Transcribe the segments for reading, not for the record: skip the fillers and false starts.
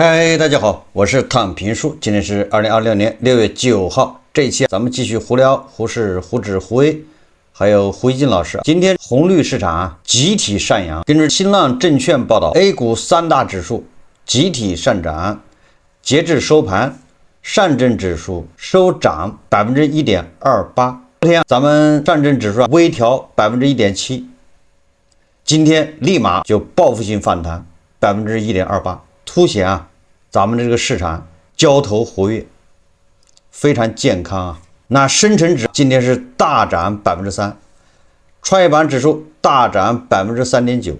嗨，大家好，我是躺平叔，今天是2026年6月9号，这一期咱们继续胡聊胡适、胡指、胡威，还有胡一金老师。今天红绿市场集体上扬，根据新浪证券报道 ，A 股三大指数集体上涨，截至收盘，上证指数收涨1.28%。昨天咱们上证指数微调1.7%，今天立马就报复性反弹1.28%。凸显咱们这个市场交投活跃，非常健康那深成指今天是大涨3%，创业板指数大涨3.9%，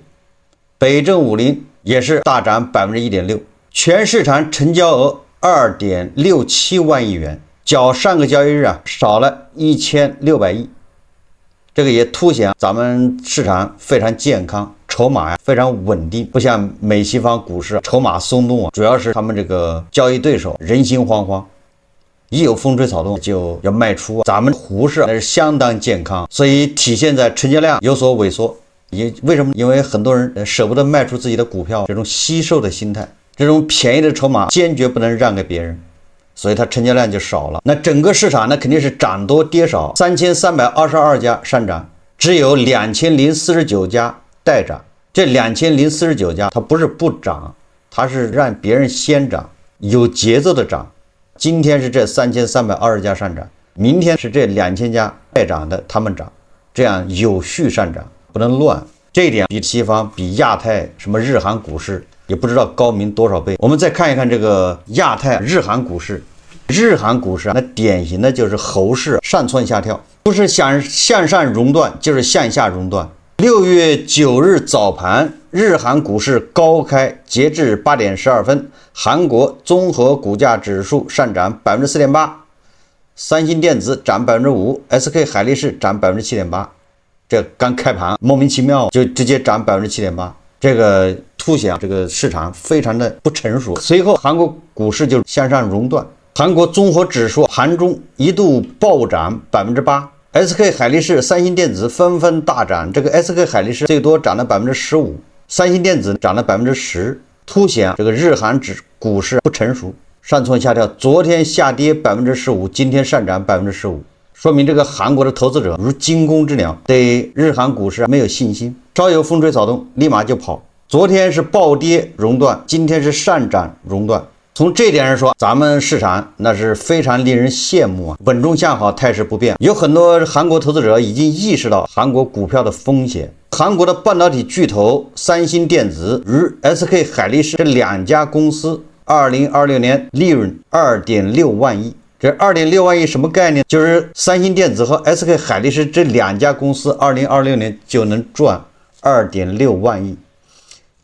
北证50也是大涨1.6%，全市场成交额2.67万亿元，较上个交易日少了1600亿，这个也凸显咱们市场非常健康。筹码非常稳定，不像美西方股市筹码松动主要是他们这个交易对手人心惶惶，一有风吹草动就要卖出咱们沪市那是相当健康，所以体现在成交量有所萎缩。为什么？因为很多人舍不得卖出自己的股票，这种惜售的心态，这种便宜的筹码坚决不能让给别人，所以它成交量就少了。那整个市场肯定是涨多跌少，3322家上涨，只有2049家待涨。这2049家它不是不涨，它是让别人先涨，有节奏的涨。今天是这3320家上涨，明天是这2000家待涨的他们涨，这样有序上涨，不能乱。这一点比西方、比亚太什么日韩股市也不知道高明多少倍。我们再看一看这个亚太日韩股市，那典型的就是猴市，上蹿下跳，不是向上熔断就是向下熔断。6月9日早盘，日韩股市高开，截至8点12分，韩国综合股价指数上涨4.8%，三星电子涨5%， SK 海力士涨7.8%。这刚开盘莫名其妙就直接涨7.8%，这个凸显这个市场非常的不成熟。随后韩国股市就向上熔断，韩国综合指数盘中一度暴涨8%，SK 海力士、三星电子纷纷大涨，这个 SK 海力士最多涨了15%，三星电子涨了10%，凸显这个日韩股市不成熟，上蹿下跳。昨天下跌15%，今天上涨15%，说明这个韩国的投资者如惊弓之鸟，对日韩股市没有信心，稍有风吹草动立马就跑。昨天是暴跌熔断，今天是上涨熔断。从这点上说，咱们市场那是非常令人羡慕稳中向好，态势不变。有很多韩国投资者已经意识到韩国股票的风险。韩国的半导体巨头三星电子与 SK 海力士这两家公司2026年利润2.6万亿。这2.6万亿什么概念？就是三星电子和 SK 海力士这两家公司2026年就能赚2.6万亿。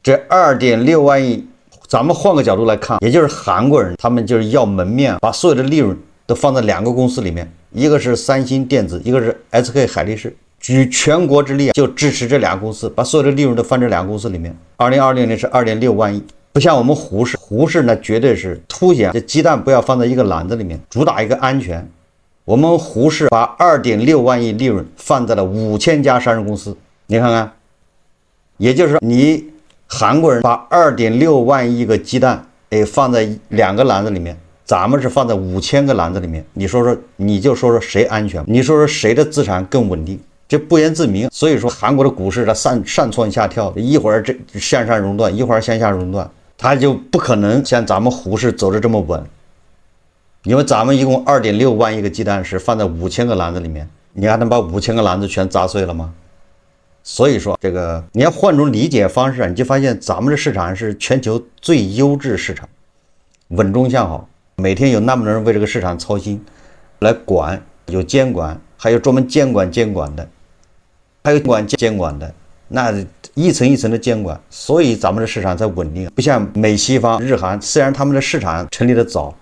这2.6万亿咱们换个角度来看，也就是韩国人他们就是要门面，把所有的利润都放在两个公司里面，一个是三星电子，一个是 SK 海力士，举全国之力就支持这俩公司，把所有的利润都放这两个公司里面。2026年是2.6万亿，不像我们沪市呢绝对是凸显这鸡蛋不要放在一个篮子里面，主打一个安全。我们沪市把2.6万亿利润放在了5000家上市公司，你看看，也就是说你韩国人把2.6万亿个鸡蛋放在两个篮子里面，咱们是放在5000个篮子里面，你就说说谁安全，你说说谁的资产更稳定，这不言自明。所以说韩国的股市它上蹿下跳，一会儿这向上熔断，一会儿向下熔断，它就不可能像咱们沪市走得这么稳。因为咱们一共2.6万亿个鸡蛋是放在5000个篮子里面，你还能把5000个篮子全砸碎了吗？所以说这个你要换种理解方式，你就发现咱们的市场是全球最优质市场，稳中向好，每天有那么多人为这个市场操心来管，有监管，还有专门监管的，还有监管的，那一层一层的监管，所以咱们的市场才稳定。不像美西方日韩，虽然他们的市场成立的早，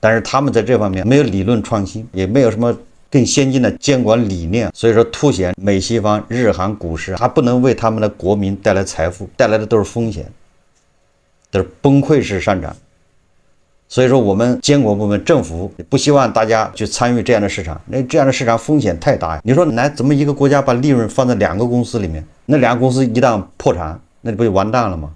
但是他们在这方面没有理论创新，也没有什么更先进的监管理念，所以说凸显美西方日韩股市还不能为他们的国民带来财富，带来的都是风险，都是崩溃式上涨。所以说我们监管部门政府不希望大家去参与这样的市场，那这样的市场风险太大呀。你说怎么一个国家把利润放在两个公司里面，那两个公司一旦破产，那不就完蛋了吗？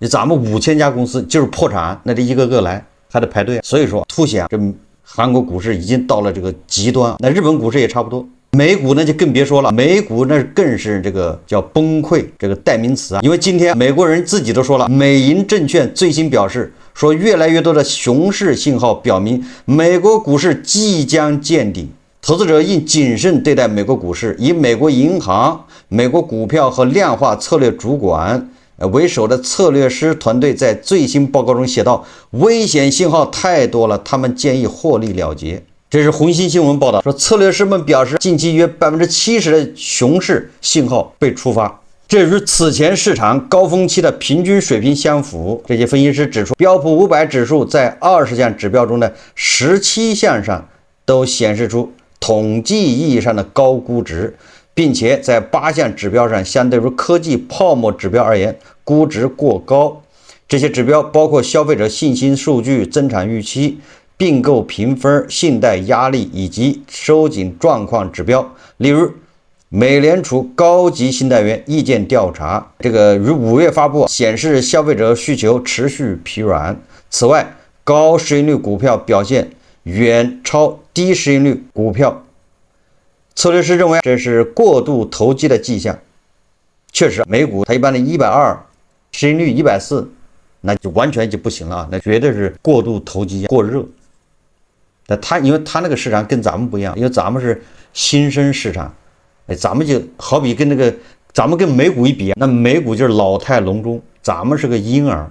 咱们5000家公司就是破产，那这一个个来还得排队，所以说凸显这韩国股市已经到了这个极端。那日本股市也差不多，美股那就更别说了，美股那更是这个叫崩溃这个代名词啊。因为今天美国人自己都说了，美银证券最新表示说，越来越多的熊市信号表明美国股市即将见顶，投资者应谨慎对待美国股市。以美国银行、美国股票和量化策略主管为首的策略师团队在最新报告中写道，危险信号太多了，他们建议获利了结。这是红星新闻报道说，策略师们表示，近期约70%的熊市信号被触发，这与此前市场高峰期的平均水平相符。这些分析师指出，标普500指数在20项指标中的17项上都显示出统计意义上的高估值，并且在8项指标上，相对于科技泡沫指标而言，估值过高。这些指标包括消费者信心数据、增长预期、并购评分、信贷压力以及收紧状况指标。例如，美联储高级信贷员意见调查，这个于5月发布，显示消费者需求持续疲软。此外，高市盈率股票表现远超低市盈率股票。策略师认为这是过度投机的迹象。确实，美股它一般的120，市盈率140，那就完全就不行了，那绝对是过度投机过热。因为它那个市场跟咱们不一样，因为咱们是新生市场，咱们就好比跟咱们跟美股一比，那美股就是老态龙钟，咱们是个婴儿，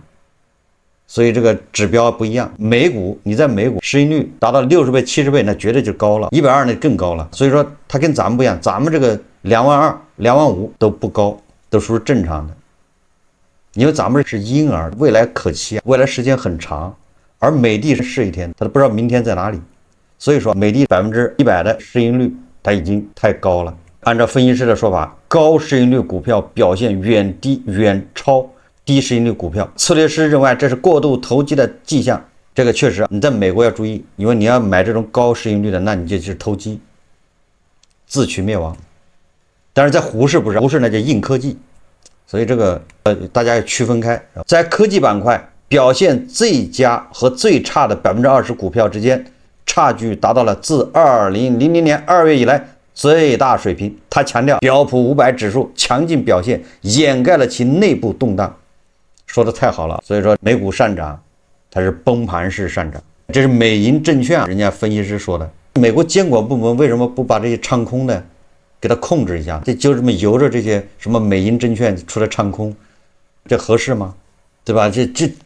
所以这个指标不一样。美股你在美股市盈率达到60倍、70倍，那绝对就高了，120那更高了。所以说它跟咱们不一样，咱们这个22000、25000都不高，都属于正常的。因为咱们是婴儿，未来可期，未来时间很长。而美的是一天，他都不知道明天在哪里，所以说美的100%的市盈率它已经太高了。按照分析师的说法，高市盈率股票表现远超低市盈率股票。策略师认为这是过度投机的迹象。这个确实你在美国要注意，因为你要买这种高市盈率的，那你就是投机，自取灭亡。但是在胡适不是，胡适那叫硬科技，所以这个大家要区分开。在科技板块，表现最佳和最差的20%股票之间差距达到了自2000年2月以来最大水平。他强调，标普500指数强劲表现掩盖了其内部动荡，说的太好了。所以说美股上涨，它是崩盘式上涨。这是美银证券人家分析师说的。美国监管部门为什么不把这些唱空的给它控制一下？就这么由着这些什么美银证券出来唱空，这合适吗？对吧？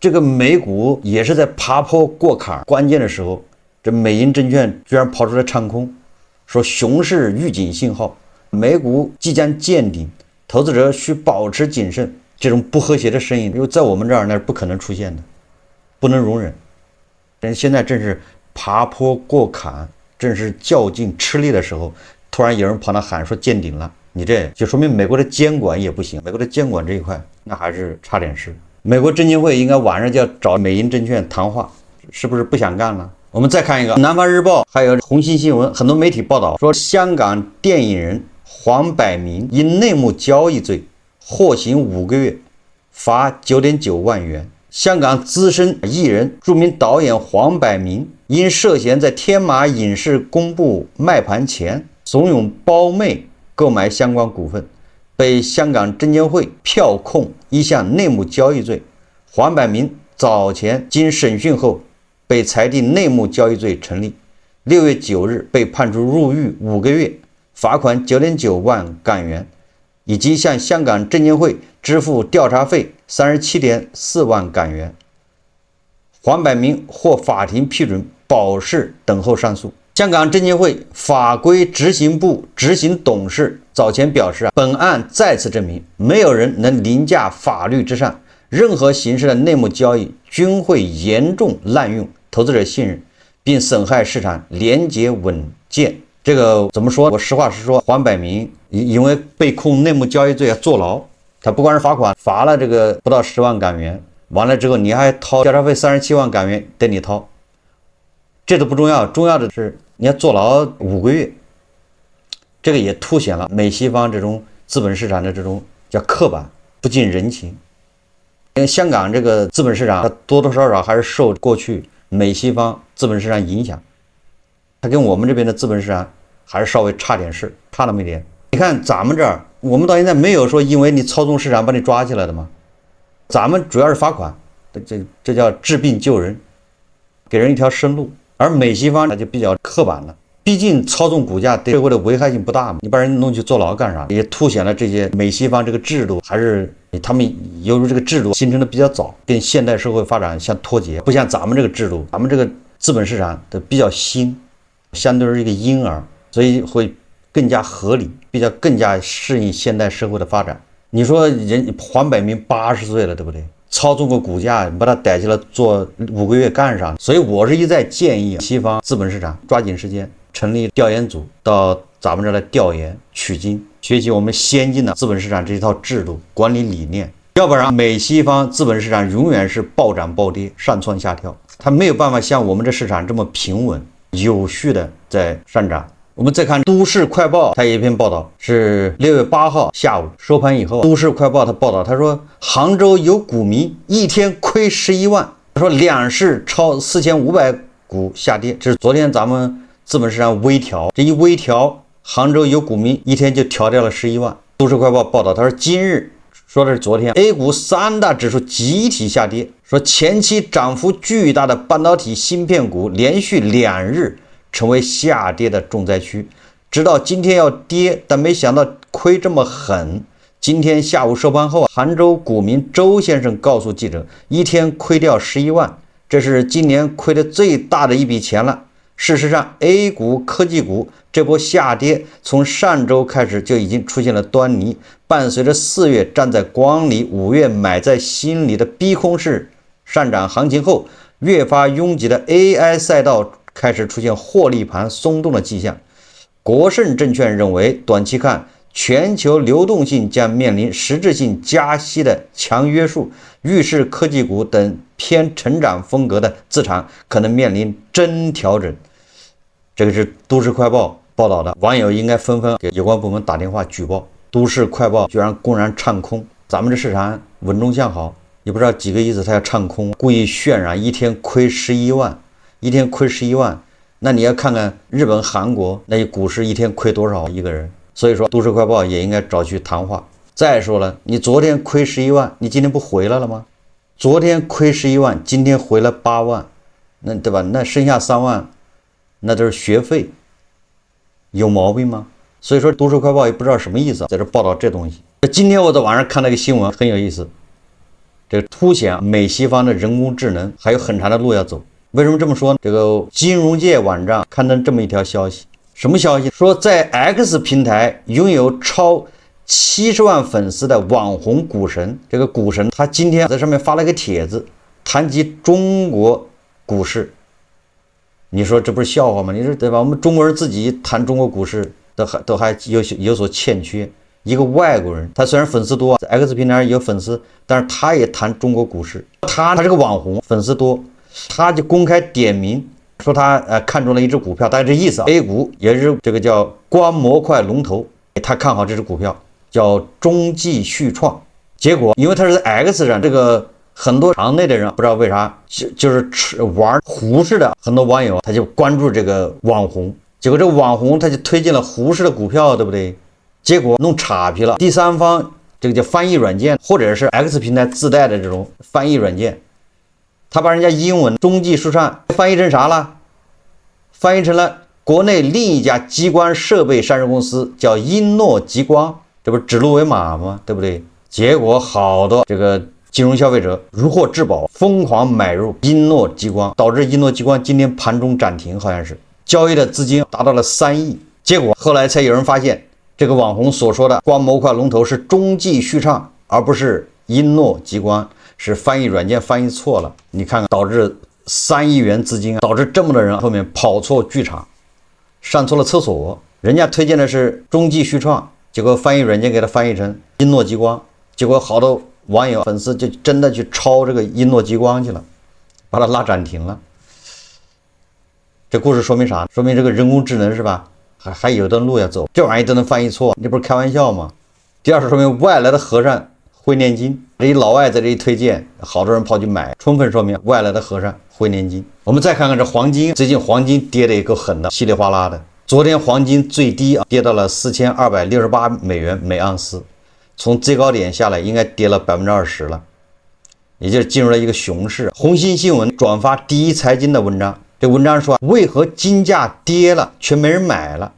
这个美股也是在爬坡过坎关键的时候，这美银证券居然跑出来唱空，说熊市预警信号，美股即将见顶，投资者需保持谨慎。这种不和谐的声音，因为在我们这儿那是不可能出现的，不能容忍。人现在正是爬坡过坎，正是较劲吃力的时候，突然有人跑那喊说见顶了，你这就说明美国的监管也不行，美国的监管这一块那还是差点事。美国证监会应该晚上就要找美银证券谈话，是不是不想干了？我们再看一个南方日报还有红星新闻，很多媒体报道说，香港电影人黄百鸣因内幕交易罪获刑5个月，罚9.9万元。香港资深艺人、著名导演黄百鸣因涉嫌在天马影视公布卖盘前怂恿胞妹购买相关股份，被香港证监会票控一项内幕交易罪。黄百鸣早前经审讯后被裁定内幕交易罪成立，6月9日被判处入狱5个月，罚款9.9万港元，以及向香港证监会支付调查费37.4万港元。黄百鸣获法庭批准保释等候上诉。香港证监会法规执行部执行董事早前表示，本案再次证明没有人能凌驾法律之上，任何形式的内幕交易均会严重滥用投资者信任，并损害市场廉洁稳健。这个怎么说？我实话实说，黄百鸣因为被控内幕交易罪要坐牢，他不光是罚款，罚了这个不到10万港元，完了之后你还掏调查费37万港元得你掏，这都不重要，重要的是你要坐牢5个月。这个也凸显了美西方这种资本市场的这种叫刻板不近人情。因为香港这个资本市场，它多多少少还是受过去美西方资本市场影响，它跟我们这边的资本市场还是稍微差点事，差那么一点。你看咱们这儿，我们到现在没有说因为你操纵市场把你抓起来的吗？咱们主要是罚款，这叫治病救人，给人一条生路。而美西方它就比较刻板了，毕竟操纵股价对社会的危害性不大嘛，你把人弄去坐牢干啥？也凸显了这些美西方这个制度还是他们由于这个制度形成的比较早，跟现代社会发展相脱节，不像咱们这个制度，咱们这个资本市场的比较新，相对于一个婴儿，所以会更加合理，更加适应现代社会的发展。你说人黄百鸣80岁了，对不对？操纵个股价，你把他逮起来做5个月干啥？所以我是一再建议西方资本市场抓紧时间成立调研组，到咱们这来调研取经，学习我们先进的资本市场这一套制度管理理念。要不然美西方资本市场永远是暴涨暴跌，上蹿下跳，它没有办法像我们这市场这么平稳有序的在上涨。我们再看都市快报，它有一篇报道，是6月8号下午收盘以后，都市快报它报道，他说杭州有股民一天亏11万，他说两市超4500股下跌，这是昨天咱们资本市场微调，这一微调，杭州有股民一天就调掉了11万。都市快报报道，他说今日，说的是昨天 A 股3大指数集体下跌，说前期涨幅巨大的半导体芯片股连续2日成为下跌的重灾区，直到今天要跌，但没想到亏这么狠。今天下午收盘后，杭州股民周先生告诉记者，一天亏掉11万，这是今年亏的最大的一笔钱了。事实上 A 股科技股这波下跌从上周开始就已经出现了端倪，伴随着4月站在光里，5月买在心里的逼空式上涨行情后，越发拥挤的 AI 赛道开始出现获利盘松动的迹象。国盛证券认为，短期看，全球流动性将面临实质性加息的强约束，预示科技股等偏成长风格的资产可能面临真调整。这个是都市快报报道的，网友应该纷纷给有关部门打电话举报，都市快报居然公然唱空，咱们这市场稳中向好，也不知道几个意思，他要唱空，故意渲染一天亏11万，一天亏11万，那你要看看日本、韩国那些股市一天亏多少一个人。所以说都市快报也应该找去谈话。再说了，你昨天亏11万，你今天不回来了吗？昨天亏11万，今天回了8万，那对吧？那剩下3万，那都是学费，有毛病吗？所以说都市快报也不知道什么意思，在这报道这东西。今天我在网上看了一个新闻，很有意思，这个凸显美西方的人工智能还有很长的路要走。为什么这么说呢？这个金融界网站刊登这么一条消息，什么消息？说在 X 平台拥有超70万粉丝的网红股神，这个股神他今天在上面发了个帖子，谈及中国股市。你说这不是笑话吗？你说对吧？我们中国人自己谈中国股市都还有所欠缺。一个外国人，他虽然粉丝多，在 X 平台上有粉丝，但是他也谈中国股市。他是个网红，粉丝多，他就公开点名说他看中了一只股票，大概这意思啊。A 股也是这个叫光模块龙头，他看好这只股票叫中继续创。结果因为他是在 X 上，这个很多行内的人不知道为啥就是玩胡适的很多网友，他就关注这个网红，结果这个网红他就推荐了胡适的股票，对不对？结果弄岔劈了，第三方这个叫翻译软件，或者是 X 平台自带的这种翻译软件，他把人家英文中继书上翻译成啥了？翻译成了国内另一家激光设备上市公司叫英诺激光，这不是指鹿为马吗？对不对？结果好多这个金融消费者如获至宝，疯狂买入英诺激光，导致英诺激光今天盘中涨停，好像是交易的资金达到了3亿。结果后来才有人发现，这个网红所说的光模块龙头是中继续创，而不是英诺激光，是翻译软件翻译错了。你看看，导致3亿元资金，导致这么多人后面跑错剧场，上错了厕所。人家推荐的是中继续创，结果翻译软件给他翻译成英诺激光，结果好多网友粉丝就真的去抄这个英诺激光去了，把它拉涨停了。这故事说明啥？说明这个人工智能是吧？还有的路要走，这玩意都能翻译错，这不是开玩笑吗？第二是说明外来的和尚会念经。这一老外在这一推荐，好多人跑去买，充分说明外来的和尚会念经。我们再看看这黄金，最近黄金跌得也够狠的，稀里哗啦的。昨天黄金最低跌到了4268美元每盎司，从最高点下来应该跌了20%了，也就是进入了一个熊市。红星新闻转发第一财经的文章，这文章说为何金价跌了却没人买了？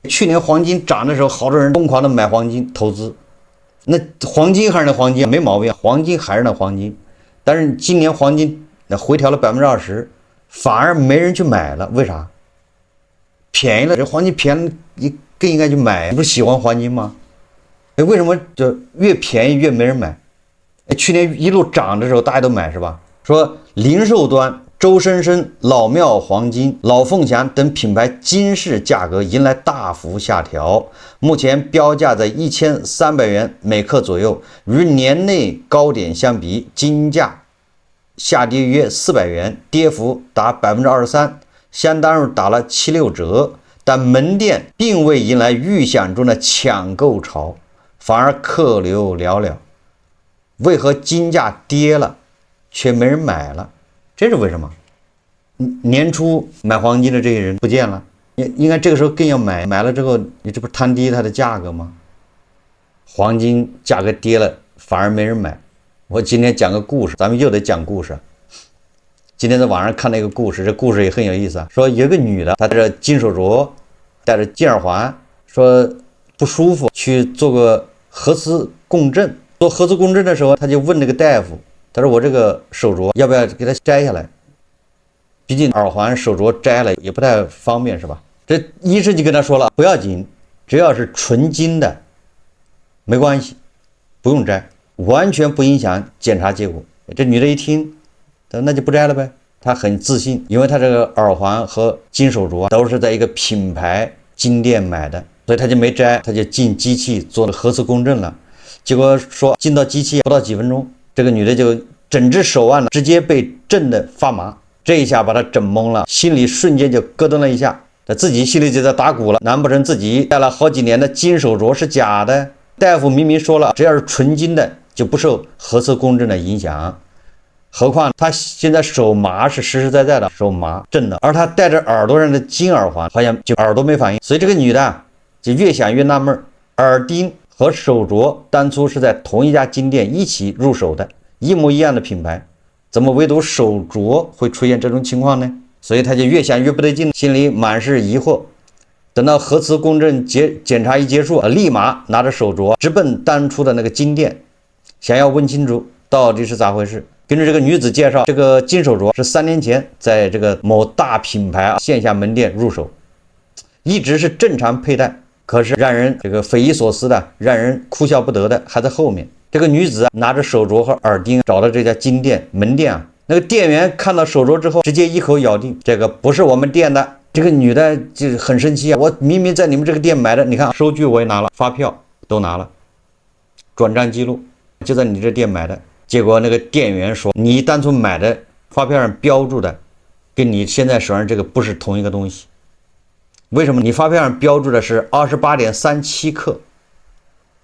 去年黄金涨的时候，好多人疯狂的买黄金投资。那黄金还是那黄金，没毛病，黄金还是那黄金，但是今年黄金回调了20%，反而没人去买了，为啥？便宜了，这黄金便宜，你更应该去买，你不是喜欢黄金吗？为什么就越便宜越没人买？去年一路涨的时候大家都买是吧？说零售端周生生、老庙黄金、老凤祥等品牌金饰价格迎来大幅下调，目前标价在1300元每克左右，与年内高点相比，金价下跌约400元，跌幅达23%，相当于打了76折。但门店并未迎来预想中的抢购潮，反而客流寥寥。为何金价跌了却没人买了？这是为什么？年初买黄金的这些人不见了，应该这个时候更要买，买了之后你这不摊低它的价格吗？黄金价格跌了反而没人买。我今天讲个故事，咱们又得讲故事。今天在网上看了一个故事，这故事也很有意思啊。说有个女的，她带着金手镯，带着金耳环，说不舒服，去做个核磁共振。做核磁共振的时候，她就问那个大夫，她说我这个手镯要不要给它摘下来？毕竟耳环、手镯摘了也不太方便，是吧？这医生就跟她说了，不要紧，只要是纯金的，没关系，不用摘，完全不影响检查结果。这女的一听，那就不摘了呗。她很自信，因为她这个耳环和金手镯都是在一个品牌金店买的，所以她就没摘，她就进机器做了核磁共振了。结果说进到机器不到几分钟，这个女的就整只手腕直接被震得发麻，这一下把她整懵了，心里瞬间就咯噔了一下，她自己心里就在打鼓了，难不成自己戴了好几年的金手镯是假的？大夫明明说了，只要是纯金的就不受核磁共振的影响，何况她现在手麻是实实在在的手麻震的，而她戴着耳朵上的金耳环好像就耳朵没反应，所以这个女的就越想越纳闷，耳钉和手镯当初是在同一家金店一起入手的，一模一样的品牌，怎么唯独手镯会出现这种情况呢？所以他就越想越不对劲，心里满是疑惑。等到核磁共振检查一结束，立马拿着手镯直奔当初的那个金店，想要问清楚到底是咋回事。根据这个女子介绍，这个金手镯是3年前在这个某大品牌线下门店入手，一直是正常佩戴。可是让人这个匪夷所思的，让人哭笑不得的还在后面。这个女子拿着手镯和耳钉找到这家金店门店啊，那个店员看到手镯之后，直接一口咬定这个不是我们店的。这个女的就很生气啊，我明明在你们这个店买的，你看收据我也拿了，发票都拿了，转账记录就在你这店买的。结果那个店员说，你当初买的发票上标注的跟你现在手上这个不是同一个东西。为什么你发票上标注的是28.37克，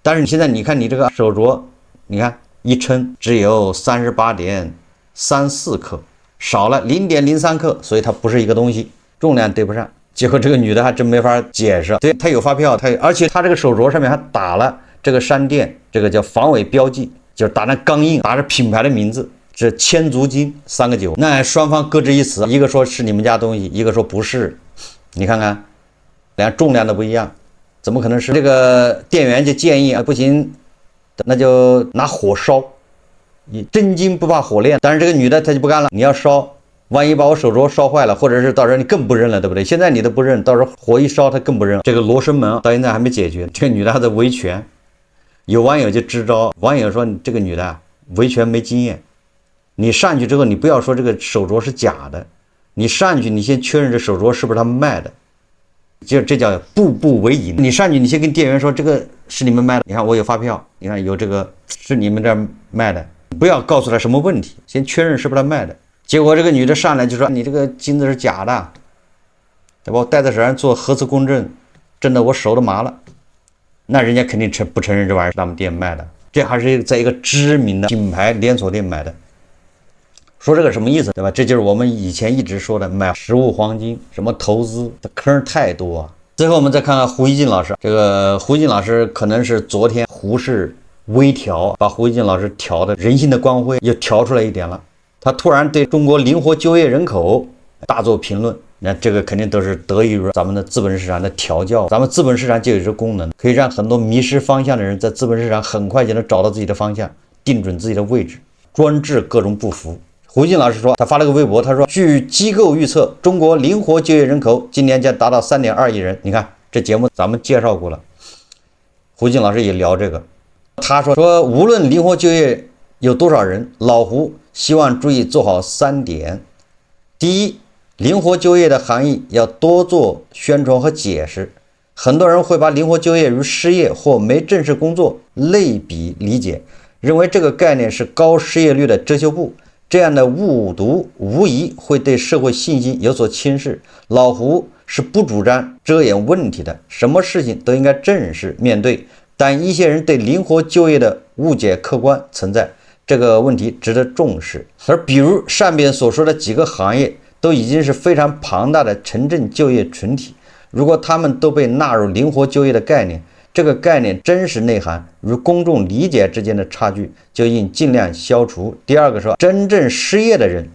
但是你现在你看你这个手镯，你看一称只有38.34克，少了0.03克，所以它不是一个东西，重量对不上。结果这个女的还真没法解释，对，她有发票，而且她这个手镯上面还打了这个商店这个叫防伪标记，就是打着钢印，打着品牌的名字，这千足金3个9。那双方各执一词，一个说是你们家东西，一个说不是。你看看连重量都不一样，怎么可能是？这个店员就建议啊，不行，那就拿火烧。真金不怕火炼，但是这个女的她就不干了，你要烧，万一把我手镯烧坏了，或者是到时候你更不认了，对不对？现在你都不认，到时候火一烧她更不认。这个罗生门到现在还没解决，这个女的还在维权。有网友就支招，网友说你这个女的维权没经验，你上去之后你不要说这个手镯是假的，你上去你先确认这手镯是不是他们卖的。这叫步步为营。你上去，你先跟店员说这个是你们卖的，你看我有发票，你看有这个是你们这儿卖的，不要告诉他什么问题，先确认是不是他卖的。结果这个女的上来就说你这个金子是假的，对吧？我戴在手上做核磁共振，震得我手都麻了。那人家肯定不承认这玩意儿是他们店卖的。这还是在一个知名的品牌连锁店买的。说这个什么意思，对吧？这就是我们以前一直说的买实物黄金，什么投资的坑太多啊。最后我们再看看胡一进老师，这个胡一进老师可能是昨天胡适微调，把胡一进老师调的人性的光辉又调出来一点了。他突然对中国灵活就业人口大做评论，那这个肯定都是得益于咱们的资本市场的调教。咱们资本市场就有这功能，可以让很多迷失方向的人在资本市场很快就能找到自己的方向，定准自己的位置，专治各种不服。胡静老师说，他发了个微博，他说据机构预测，中国灵活就业人口今年将达到3.2亿人。你看这节目咱们介绍过了，胡静老师也聊这个，他说无论灵活就业有多少人，老胡希望注意做好3点。第一，灵活就业的含义要多做宣传和解释。很多人会把灵活就业与失业或没正式工作类比理解，认为这个概念是高失业率的遮羞布。这样的误读无疑会对社会信心有所轻视。老胡是不主张遮掩问题的，什么事情都应该正视面对。但一些人对灵活就业的误解客观存在，这个问题值得重视。而比如上边所说的几个行业都已经是非常庞大的城镇就业群体，如果他们都被纳入灵活就业的概念，这个概念真实内涵与公众理解之间的差距就应尽量消除。第二个说，真正失业的人，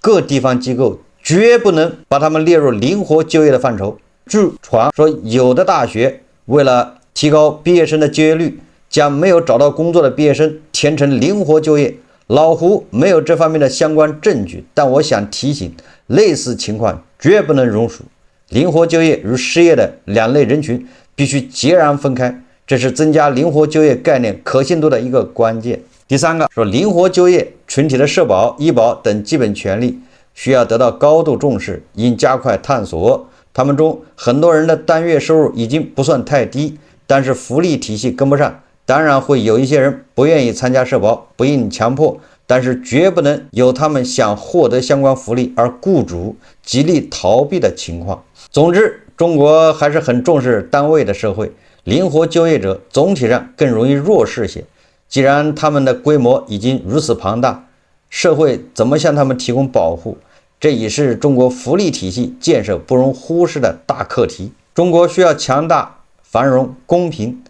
各地方机构绝不能把他们列入灵活就业的范畴。据传说，有的大学为了提高毕业生的就业率，将没有找到工作的毕业生填成灵活就业。老胡没有这方面的相关证据，但我想提醒，类似情况绝不能容属。灵活就业与失业的两类人群必须截然分开，这是增加灵活就业概念可信度的一个关键。第三个说，灵活就业群体的社保、医保等基本权利需要得到高度重视，应加快探索。他们中很多人的单月收入已经不算太低，但是福利体系跟不上，当然会有一些人不愿意参加社保，不应强迫，但是绝不能有他们想获得相关福利而雇主极力逃避的情况。总之，中国还是很重视单位的社会，灵活就业者总体上更容易弱势些。既然他们的规模已经如此庞大，社会怎么向他们提供保护？这也是中国福利体系建设不容忽视的大课题。中国需要强大、繁荣、公平，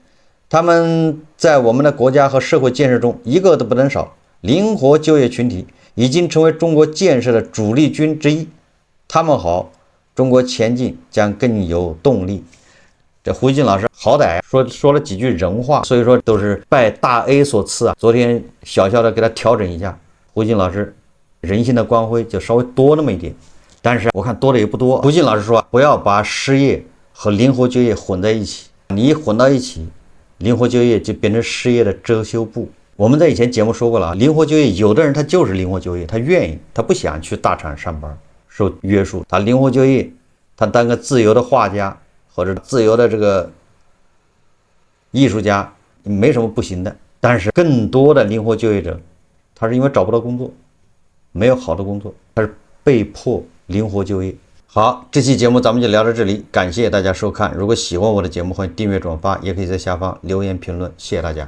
他们在我们的国家和社会建设中一个都不能少。灵活就业群体已经成为中国建设的主力军之一，他们好，中国前进将更有动力。这胡静老师好歹说了几句人话，所以说都是拜大 A 所赐啊。昨天小小的给他调整一下，胡静老师人性的光辉就稍微多那么一点，但是我看多的也不多。胡静老师说，不要把失业和灵活就业混在一起，你一混到一起，灵活就业就变成失业的遮羞布。我们在以前节目说过了，灵活就业有的人他就是灵活就业，他愿意，他不想去大厂上班受约束，他灵活就业，他当个自由的画家或者自由的这个艺术家没什么不行的。但是更多的灵活就业者，他是因为找不到工作，没有好的工作，他是被迫灵活就业。好，这期节目咱们就聊到这里，感谢大家收看。如果喜欢我的节目，欢迎订阅转发，也可以在下方留言评论，谢谢大家。